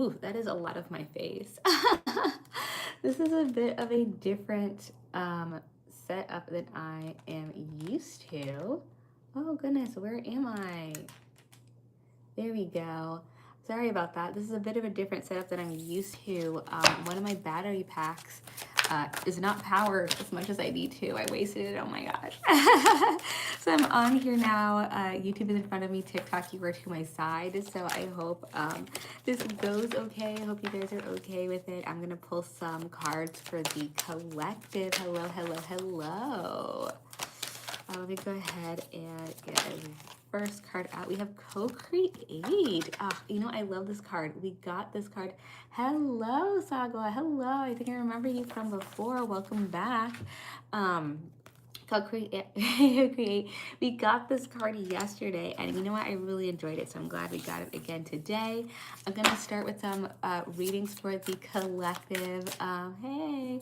Ooh, that is a lot of my face. This is a bit of a different setup than I am used to. Oh goodness, where am I? There we go. Sorry about that. This is a bit of a different setup than I'm used to. One of my battery packs is not powered as much as I need to. I wasted it. Oh my gosh. So I'm on here now. YouTube is in front of me. TikTok, you are to my side. So I hope this goes okay. I hope you guys are okay with it. I'm going to pull some cards for the collective. Hello, hello, hello. Let me go ahead and get a first card out. We have co-create. I love this card. We got this card. Hello, Sagwa. Hello. I think I remember you from before. Welcome back. Co-create. Create. We got this card yesterday, and you know what? I really enjoyed it, so I'm glad we got it again today. I'm gonna start with some readings for the collective. Hey.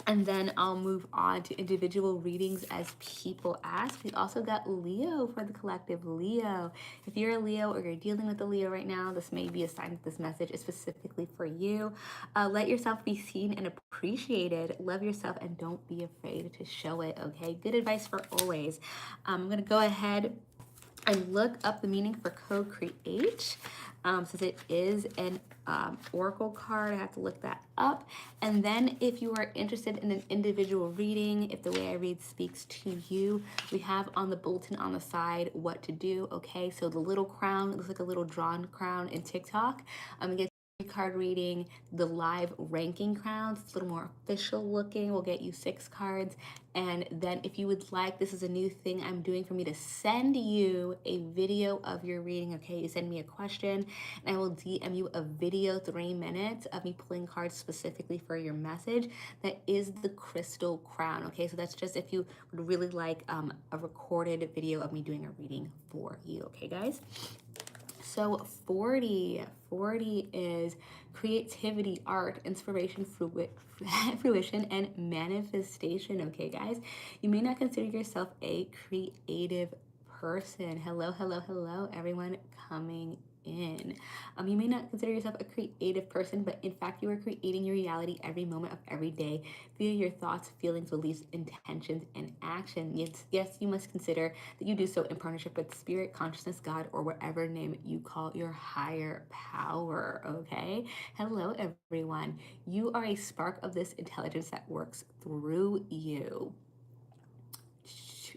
And then I'll move on to individual readings as people ask. We also got Leo for the collective. Leo. If you're a Leo or you're dealing with a Leo right now, this may be a sign that this message is specifically for you. Let yourself be seen and appreciated. Love yourself and don't be afraid to show it, okay? Good advice for always. I'm going to go ahead and look up the meaning for co-create. Since it is an oracle card, I have to look that up. And then if you are interested in an individual reading, if the way I read speaks to you, we have on the bulletin on the side what to do, okay? So the little crown, it looks like a little drawn crown in TikTok. Get card reading. The live ranking crowns, it's a little more official looking, will get you 6 cards. And then if you would like, this is a new thing I'm doing for me to send you a video of your reading, okay? You send me a question and I will DM you a video, 3 minutes of me pulling cards specifically for your message. That is the crystal crown, okay? So that's just if you would really like a recorded video of me doing a reading for you, okay guys? So 40 is creativity, art, inspiration, fruition, and manifestation. Okay, guys, you may not consider yourself a creative person. Hello, hello, hello, everyone coming in. You may not consider yourself a creative person, but in fact, you are creating your reality every moment of every day via your thoughts, feelings, beliefs, intentions, and action. Yes, you must consider that you do so in partnership with spirit, consciousness, God, or whatever name you call your higher power. Okay? Hello, everyone. You are a spark of this intelligence that works through you,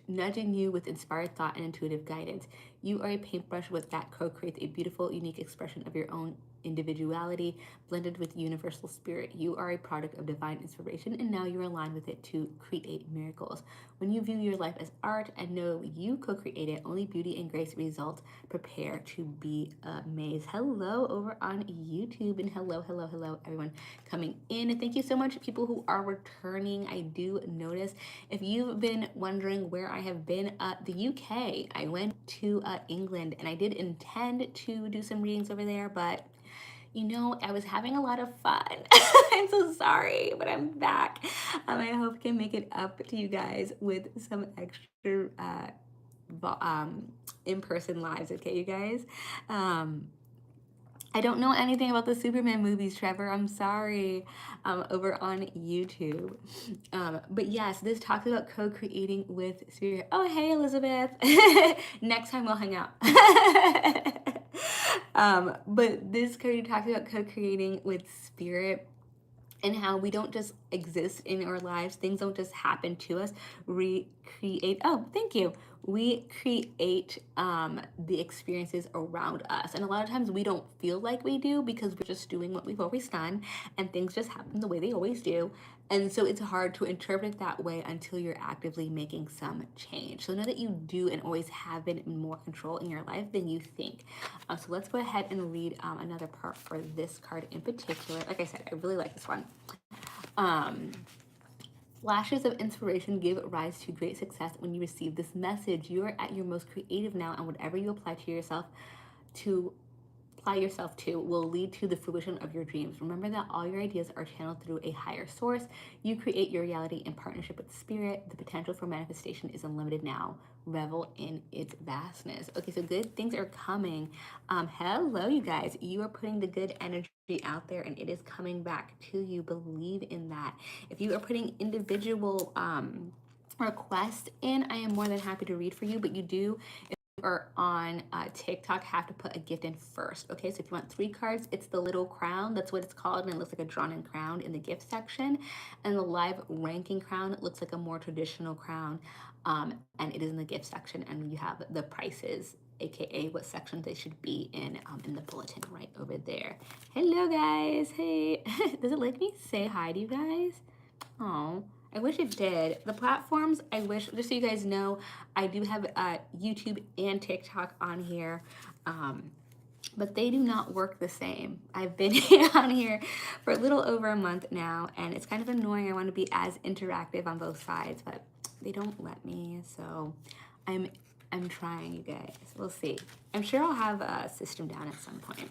nudging you with inspired thought and intuitive guidance. You are a paintbrush with that co-creates a beautiful, unique expression of your own individuality blended with universal spirit. You are a product of divine inspiration, and now you're aligned with it to create miracles. When you view your life as art and know you co-create it, only beauty and grace result. Prepare to be amazed. Hello over on YouTube, and hello, hello, hello, everyone coming in. And thank you so much, people who are returning. I do notice. If you've been wondering where I have been, the UK. I went to England, and I did intend to do some readings over there, but I was having a lot of fun. I'm so sorry, but I'm back. I hope I can make it up to you guys with some extra in-person lives, okay, you guys? I don't know anything about the Superman movies, Trevor. I'm sorry. Over on YouTube. But yes, this talks about co-creating with spirit. Oh, hey, Elizabeth. Next time we'll hang out. But this card talks about co-creating with spirit and how we don't just exist in our lives. Things don't just happen to us. We create, oh, thank you. We create the experiences around us. And a lot of times we don't feel like we do because we're just doing what we've always done and things just happen the way they always do. And so it's hard to interpret it that way until you're actively making some change. So know that you do and always have been in more control in your life than you think. So let's go ahead and read another part for this card in particular. Like I said, I really like this one. Flashes of inspiration give rise to great success when you receive this message. You are at your most creative now, and whatever you apply apply yourself to will lead to the fruition of your dreams. Remember that all your ideas are channeled through a higher source. You create your reality in partnership with spirit. The potential for manifestation is unlimited now. Revel in its vastness. Okay, so good things are coming. Hello, you guys. You are putting the good energy out there and it is coming back to you. Believe in that. If you are putting individual requests in, I am more than happy to read for you, but you do, or on TikTok, have to put a gift in first. Okay, so if you want 3 cards, it's the little crown. That's what it's called, and it looks like a drawn-in crown in the gift section. And the live ranking crown, it looks like a more traditional crown, and it is in the gift section. And you have the prices, aka what section they should be in the bulletin right over there. Hello, guys. Hey, does it let me say hi to you guys? Oh, I wish it did. The platforms, I wish, just so you guys know, I do have YouTube and TikTok on here, but they do not work the same. I've been on here for a little over a month now, and it's kind of annoying. I want to be as interactive on both sides, but they don't let me, so I'm trying, you guys. We'll see. I'm sure I'll have a system down at some point.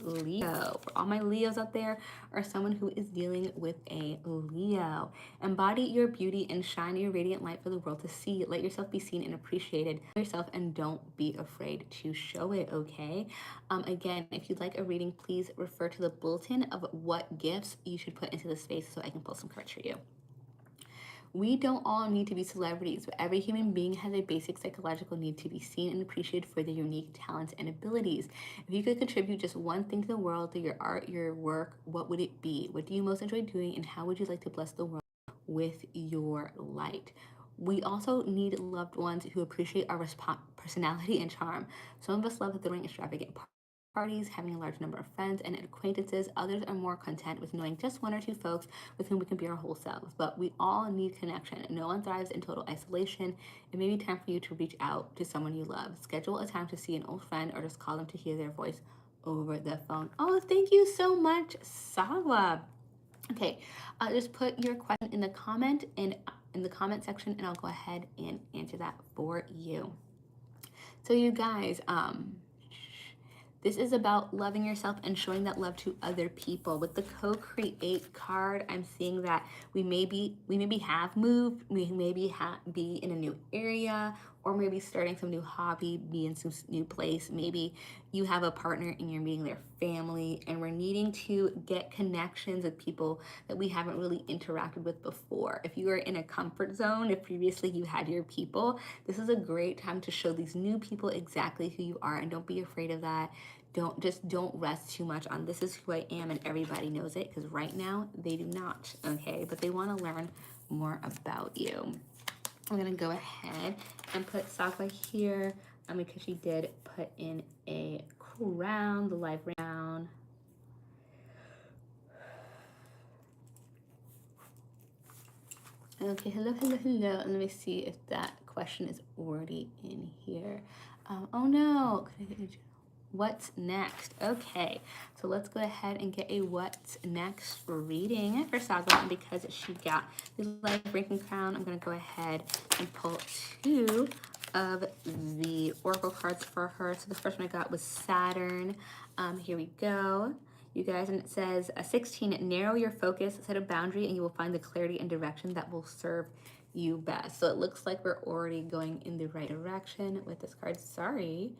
Leo. For all my Leos out there, or someone who is dealing with a Leo. Embody your beauty and shine your radiant light for the world to see. Let yourself be seen and appreciated. Yourself and don't be afraid to show it, okay? Again, if you'd like a reading, please refer to the bulletin of what gifts you should put into the space so I can pull some cards for you. We don't all need to be celebrities, but every human being has a basic psychological need to be seen and appreciated for their unique talents and abilities. If you could contribute just one thing to the world through your art, your work, what would it be? What do you most enjoy doing, and how would you like to bless the world with your light? We also need loved ones who appreciate our personality and charm. Some of us love throwing extravagant parties, having a large number of friends and acquaintances. Others are more content with knowing just 1 or 2 folks with whom we can be our whole selves. But we all need connection. No one thrives in total isolation. It may be time for you to reach out to someone you love. Schedule a time to see an old friend or just call them to hear their voice over the phone. Oh, thank you so much, Sawa. Okay, just put your question in the comment in the comment section, and I'll go ahead and answer that for you. So you guys, this is about loving yourself and showing that love to other people. With the co-create card, I'm seeing that we maybe have moved, we maybe be in a new area, or maybe starting some new hobby, be in some new place. Maybe you have a partner and you're meeting their family, and we're needing to get connections with people that we haven't really interacted with before. If you are in a comfort zone, if previously you had your people, this is a great time to show these new people exactly who you are, and don't be afraid of that. Don't rest too much on this is who I am and everybody knows it, because right now they do not, okay? But they want to learn more about you. I'm gonna go ahead and put Sakwa here because she did put in a crown, the live round. Okay, hello. And let me see if that question is already in here. Oh no, what's next? Okay, so let's go ahead and get a what's next reading for Saga. And because she got the life ranking crown, I'm going to go ahead and pull 2 of the oracle cards for her. So the first one I got was Saturn. Here we go, you guys, and it says 16, narrow your focus, set a boundary, and you will find the clarity and direction that will serve you best. So it looks like we're already going in the right direction with this card. Sorry.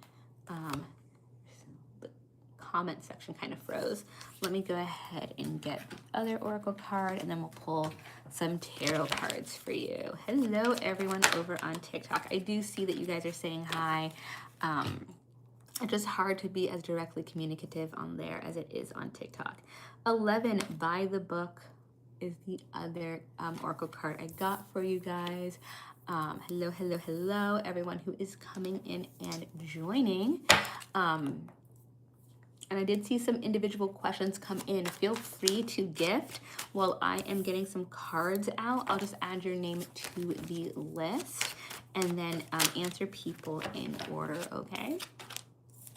Comment section kind of froze. Let me go ahead and get the other oracle card, and then we'll pull some tarot cards for you. Hello everyone over on TikTok. I do see that you guys are saying hi. It's just hard to be as directly communicative on there as it is on TikTok. 11, by the book, is the other oracle card I got for you guys. Hello everyone who is coming in and joining. And I did see some individual questions come in. Feel free to gift while I am getting some cards out. I'll just add your name to the list and then answer people in order, okay?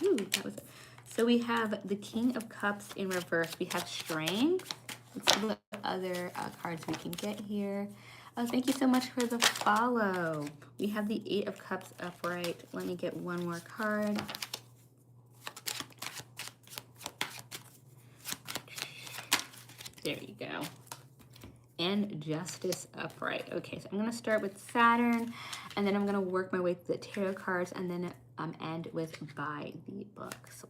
Ooh, that was it. So we have the King of Cups in reverse. We have Strength. Let's see what other cards we can get here. Oh, thank you so much for the follow. We have the 8 of Cups upright. Let me get one more card. There you go. And Justice upright. Okay, so I'm going to start with Saturn, and then I'm going to work my way through the tarot cards, and then end with by the book. So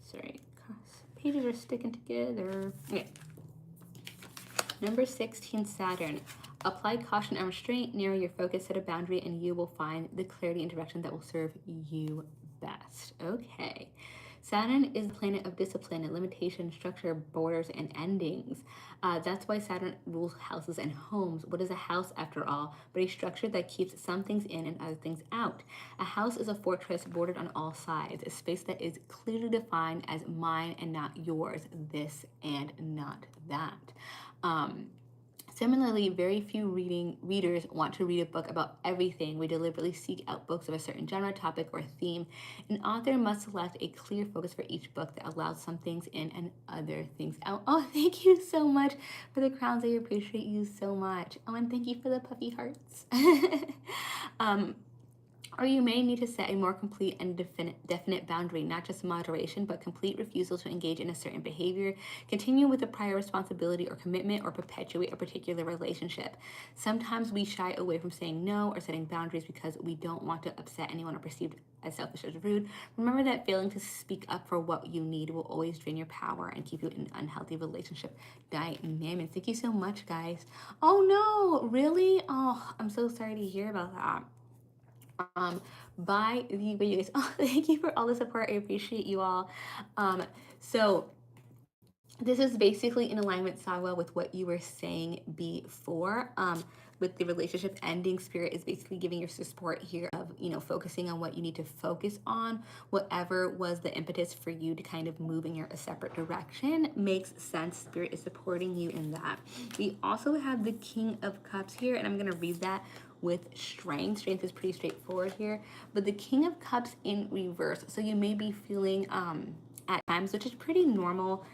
sorry, pages are sticking together. Okay. Number 16, Saturn. Apply caution and restraint, narrow your focus, set a boundary, and you will find the clarity and direction that will serve you best. Okay. Saturn is the planet of discipline and limitation, structure, borders, and endings. That's why Saturn rules houses and homes. What is a house, after all, but a structure that keeps some things in and other things out? A house is a fortress bordered on all sides, a space that is clearly defined as mine and not yours, this and not that. Similarly, very few readers want to read a book about everything. We deliberately seek out books of a certain genre, topic, or theme. An author must select a clear focus for each book that allows some things in and other things out. Oh, thank you so much for the crowns. I appreciate you so much. Oh, and thank you for the puffy hearts. Or you may need to set a more complete and definite boundary, not just moderation, but complete refusal to engage in a certain behavior, continue with a prior responsibility or commitment, or perpetuate a particular relationship. Sometimes we shy away from saying no or setting boundaries because we don't want to upset anyone or perceived as selfish or rude. Remember that failing to speak up for what you need will always drain your power and keep you in an unhealthy relationship dynamic. Thank you so much, guys. Oh no, really? Oh, I'm so sorry to hear about that. By the way, you guys, oh, thank you for all the support. I appreciate you all. So this is basically in alignment, Sawa, with what you were saying before. With the relationship ending, Spirit is basically giving your support here of, focusing on what you need to focus on. Whatever was the impetus for you to kind of move in a separate direction makes sense. Spirit is supporting you in that. We also have the King of Cups here, and I'm going to read that with strength. Strength is pretty straightforward here, but the King of Cups in reverse. So you may be feeling at times, which is pretty normal,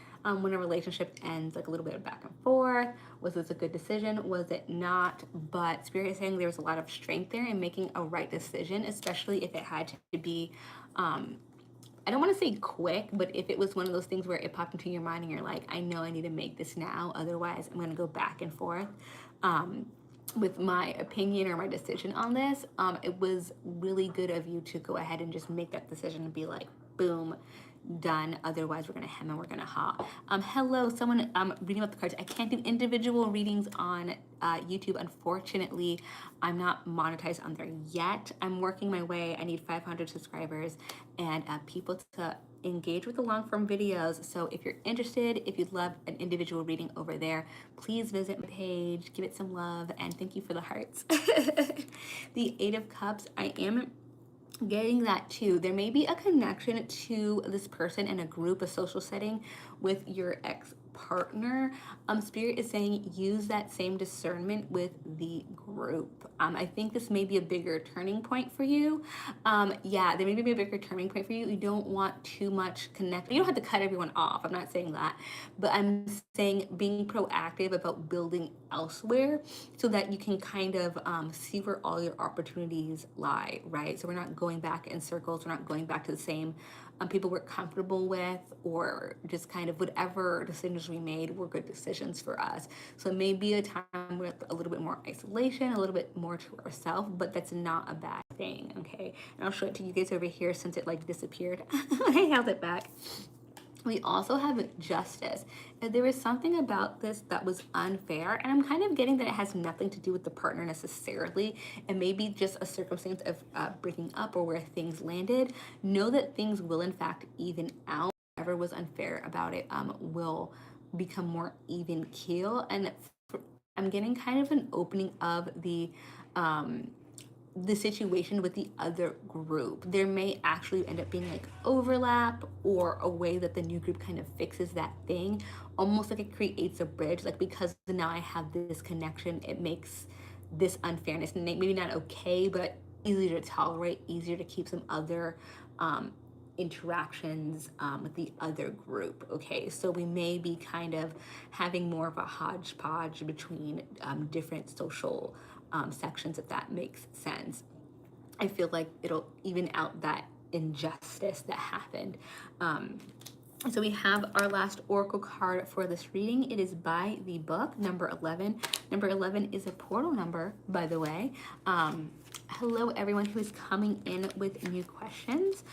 when a relationship ends, like a little bit of back and forth. Was this a good decision? Was it not? But Spirit is saying there was a lot of strength there in making a right decision, especially if it had to be, I don't want to say quick, but if it was one of those things where it popped into your mind and you're like, I know I need to make this now, otherwise I'm going to go back and forth with my opinion or my decision on this. It was really good of you to go ahead and just make that decision and be like, boom, done. Otherwise, we're gonna hem and we're gonna haw. Hello, someone reading up the cards. I can't do individual readings on YouTube, unfortunately. I'm not monetized on there yet. I'm working my way. I need 500 subscribers and people to engage with the long form videos. So if you're interested, if you'd love an individual reading over there, please visit my page, give it some love, and thank you for the hearts. The Eight of Cups, I am getting that too. There may be a connection to this person in a group, a social setting with your ex-partner. Spirit is saying use that same discernment with the group. I think this may be a bigger turning point for you. Yeah, there may be a bigger turning point for you. You don't want too much connect. You don't have to cut everyone off. I'm not saying that, but I'm saying being proactive about building elsewhere so that you can kind of see where all your opportunities lie, right? So we're not going back in circles. We're not going back to the same people we're comfortable with, or just kind of whatever decisions we made were good decisions for us. So it may be a time with a little bit more isolation, a little bit more to ourselves, but that's not a bad thing, okay? And I'll show it to you guys over here since it like disappeared. I held it back. We also have Justice. And there was something about this that was unfair, and I'm kind of getting that it has nothing to do with the partner necessarily, and maybe just a circumstance of breaking up or where things landed. Know that things will in fact even out. Whatever was unfair about it will become more even keel, and I'm getting kind of an opening of the situation with the other group. There may actually end up being like overlap or a way that the new group kind of fixes that thing, almost like it creates a bridge, like because now I have this connection, it makes this unfairness maybe not okay, but easier to tolerate, easier to keep some other interactions with the other group. Okay, so we may be kind of having more of a hodgepodge between different social sections, if that makes sense. I feel like it'll even out that injustice that happened. So we have our last oracle card for this reading. It is by the book, number 11. Number 11 is a portal number, by the way. Hello, everyone who is coming in with new questions.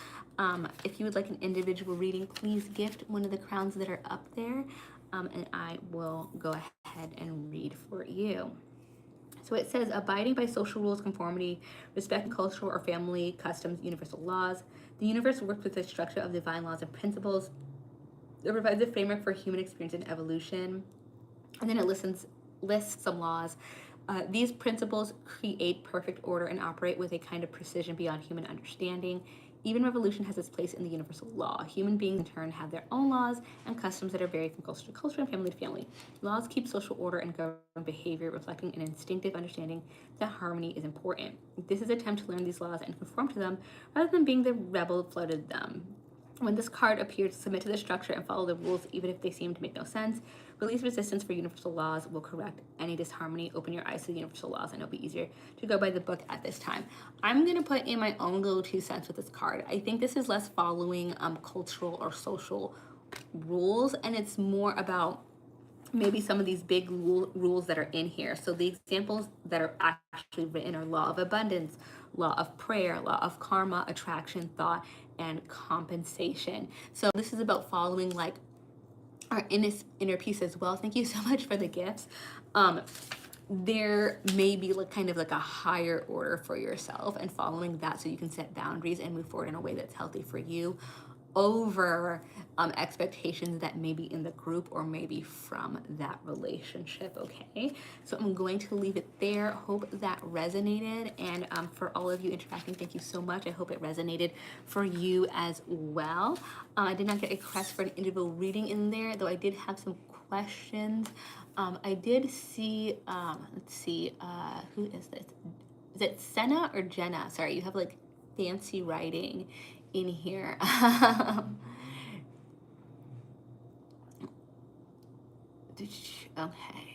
If you would like an individual reading, please gift one of the crowns that are up there, and I will go ahead and read for you. So it says, abiding by social rules, conformity, respecting cultural or family customs, universal laws. The universe works with the structure of divine laws and principles. It provides a framework for human experience and evolution. And then it lists some laws. These principles create perfect order and operate with a kind of precision beyond human understanding. Even revolution has its place in the universal law. Human beings, in turn, have their own laws and customs that are varied from culture to culture and family to family. Laws keep social order and govern behavior, reflecting an instinctive understanding that harmony is important. This is an attempt to learn these laws and conform to them, rather than being the rebel who flooded them. When this card appears, submit to the structure and follow the rules, even if they seem to make no sense. Release resistance for universal laws will correct any disharmony. Open your eyes to the universal laws, and it'll be easier to go by the book at this time. I'm going to put in my own little 2 cents with this card. I think this is less following cultural or social rules, and it's more about maybe some of these big rules that are in here. So the examples that are actually written are law of abundance, law of prayer, law of karma, attraction, thought, and compensation. So this is about following like our inner peace as well. Thank you so much for the gifts. There may be like kind of like a higher order for yourself, and following that so you can set boundaries and move forward in a way that's healthy for you over expectations that may be in the group or maybe from that relationship. Okay, so I'm going to leave it there. Hope that resonated, and for all of you interacting, thank you so much. I hope it resonated for you as well. I did not get a request for an individual reading in there, though I did have some questions. I did see, let's see, who is this? Is it Senna or Jenna? Sorry, you have like fancy writing in here. Okay.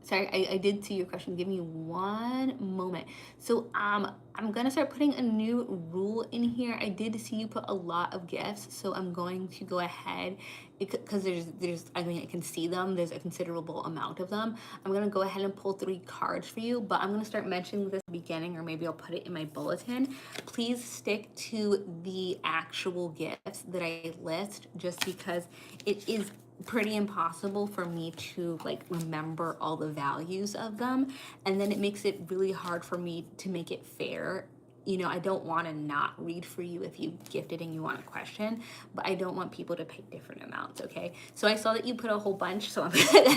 Sorry, I did see your question. Give me one moment. So I'm gonna start putting a new rule in here. I did see you put a lot of gifts, so I'm going to go ahead because there's I mean I can see them. There's a considerable amount of them. I'm gonna go ahead and pull 3 cards for you, but I'm gonna start mentioning this at the beginning, or maybe I'll put it in my bulletin. Please stick to the actual gifts that I list, just because it is pretty impossible for me to like remember all the values of them, and then it makes it really hard for me to make it fair. You know, I don't want to not read for you if you gifted and you want a question, but I don't want people to pay different amounts. Okay, so I saw that you put a whole bunch, so I'm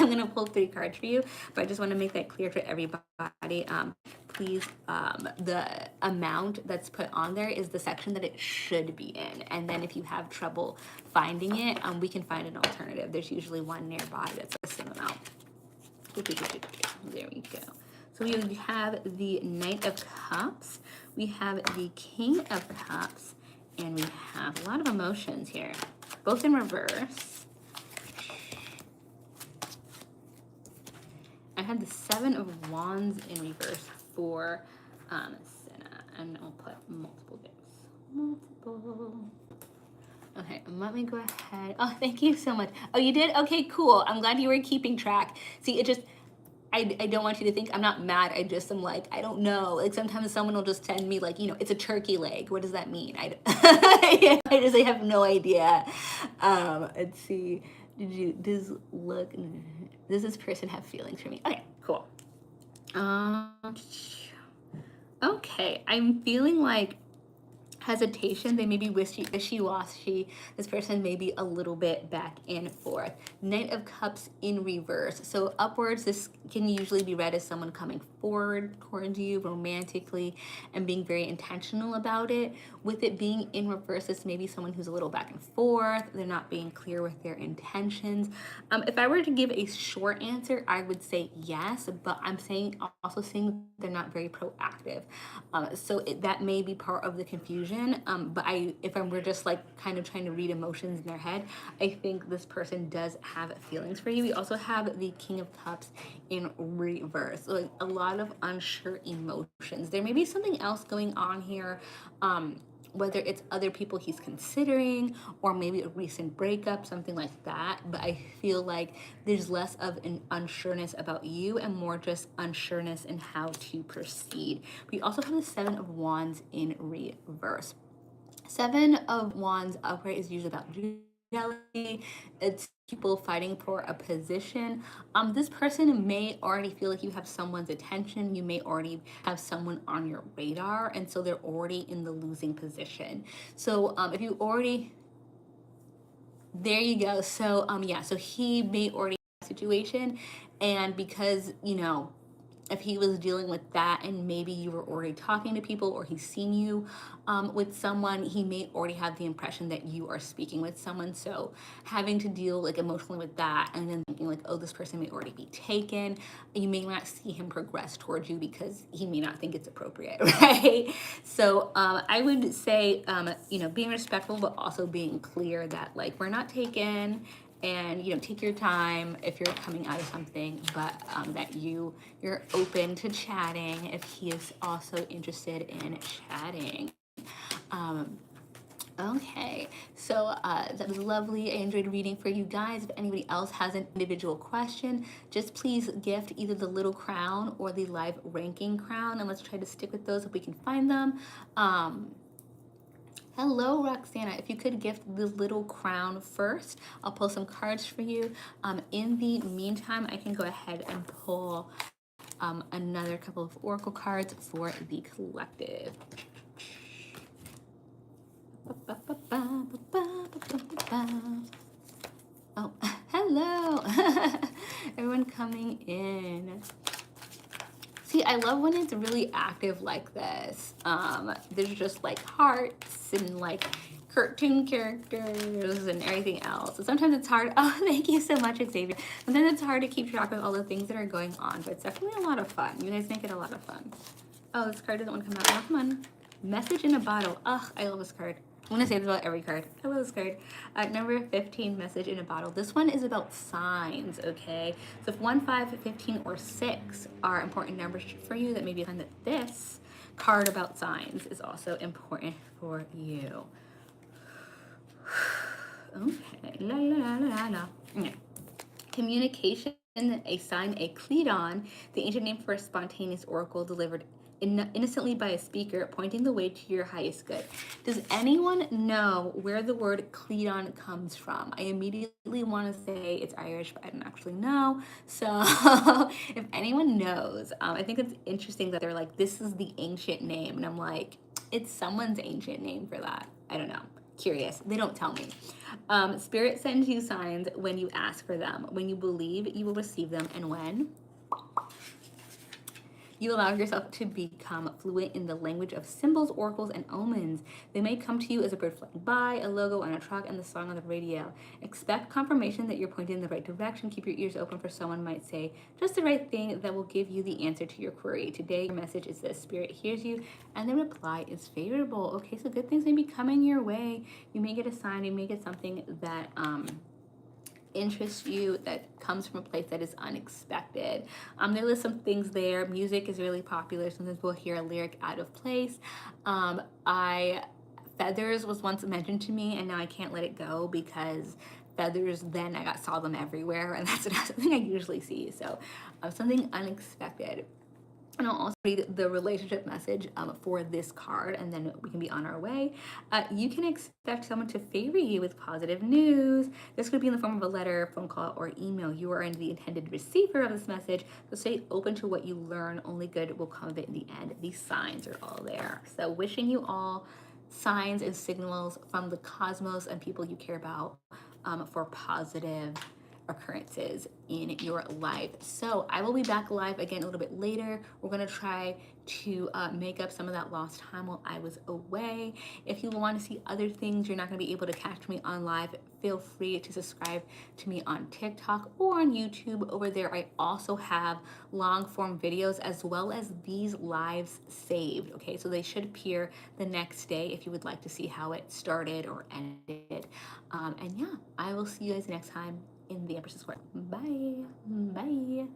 gonna pull 3 cards for you, but I just want to make that clear to everybody. Please, the amount that's put on there is the section that it should be in, and then if you have trouble finding it, we can find an alternative. There's usually one nearby that's the same amount. There we go. So we have the Knight of Cups, we have the King of Cups, and we have a lot of emotions here, both in reverse. I had the 7 of Wands in reverse for Senna, and I'll put multiple gifts. Multiple. Okay, let me go ahead. Oh, thank you so much. Oh, you did? Okay, cool. I'm glad you were keeping track. See, it just, I don't want you to think I'm not mad. I just am like, I don't know. Like sometimes someone will just send me like, you know, it's a turkey leg. What does that mean? I just I have no idea. Let's see. Does this person have feelings for me? Okay, cool. Okay, I'm feeling like hesitation. They may be wishy-washy. This person may be a little bit back and forth. Knight of Cups in reverse. So upwards, this can usually be read as someone coming forward towards you romantically and being very intentional about it. With it being in reverse, this may be someone who's a little back and forth. They're not being clear with their intentions. If I were to give a short answer, I would say yes, but I'm also saying they're not very proactive. So that may be part of the confusion. But if I were just like kind of trying to read emotions in their head, I think this person does have feelings for you. We also have the King of Cups in reverse. So like a lot lot of unsure emotions. There may be something else going on here. Whether it's other people he's considering or maybe a recent breakup, something like that. But I feel like there's less of an unsureness about you and more just unsureness in how to proceed. We also have the Seven of Wands in reverse. Seven of Wands upright is usually about jealousy. It's people fighting for a position. This person may already feel like you have someone's attention. You may already have someone on your radar, and so they're already in the losing position. So if you already, there you go. So yeah, so he may already have a situation, and because if he was dealing with that and maybe you were already talking to people or he's seen you with someone, he may already have the impression that you are speaking with someone. So having to deal like emotionally with that and then thinking like, oh, this person may already be taken, you may not see him progress towards you because he may not think it's appropriate, right? So I would say, being respectful, but also being clear that like we're not taken, and take your time if you're coming out of something, but that you're open to chatting if he is also interested in chatting. Okay, so that was lovely. I enjoyed reading for you guys. If anybody else has an individual question, just please gift either the little crown or the live ranking crown, and let's try to stick with those if we can find them. Hello, Roxana. If you could gift the little crown first, I'll pull some cards for you. In the meantime, I can go ahead and pull another couple of oracle cards for the collective. Oh, hello. Everyone coming in. See, I love when it's really active like this. There's just like hearts and like cartoon characters and everything else. So sometimes it's hard. Oh, thank you so much, Xavier. Sometimes it's hard to keep track of all the things that are going on, but it's definitely a lot of fun. You guys make it a lot of fun. Oh, this card doesn't want to come out. Oh, come on. Message in a bottle. Ugh, I love this card. I'm going to say this about every card. I love this card. Number 15, message in a bottle. This one is about signs, okay? So if 1, 5, 15, or 6 are important numbers for you, that may be a sign that this card about signs is also important for you. Okay. La, la, la, la, la. Okay. Communication, a sign, a Cledon, the ancient name for a spontaneous oracle delivered innocently by a speaker, pointing the way to your highest good. Does anyone know where the word Cledon comes from? I immediately want to say it's Irish, but I don't actually know. So if anyone knows, I think it's interesting that they're like, this is the ancient name. And I'm like, it's someone's ancient name for that. I don't know. Curious. They don't tell me. Spirit sends you signs when you ask for them. When you believe, you will receive them. And when you allow yourself to become fluent in the language of symbols, oracles, and omens, they may come to you as a bird flying by, a logo on a truck, and the song on the radio. Expect confirmation that you're pointed in the right direction. Keep your ears open for someone might say just the right thing that will give you the answer to your query. Today, your message is this: Spirit hears you, and the reply is favorable. Okay, so good things may be coming your way. You may get a sign. You may get something that interests you, that comes from a place that is unexpected. There are some things there. Music is really popular. Sometimes we'll hear a lyric out of place. Feathers was once mentioned to me, and now I can't let it go because feathers, then I saw them everywhere, and that's not something I usually see. So something unexpected. And I'll also read the relationship message for this card, and then we can be on our way. You can expect someone to favor you with positive news. This could be in the form of a letter, phone call, or email. You are the intended receiver of this message, so stay open to what you learn. Only good will come of it in the end. These signs are all there. So wishing you all signs and signals from the cosmos and people you care about for positive occurrences in your life. So I will be back live again a little bit later. We're going to try to make up some of that lost time while I was away. If you want to see other things, you're not going to be able to catch me on live, feel free to subscribe to me on TikTok or on YouTube. Over there, I also have long form videos as well as these lives saved. Okay, so they should appear the next day if you would like to see how it started or ended. And yeah, I will see you guys next time in the Empress Court. Bye. Bye.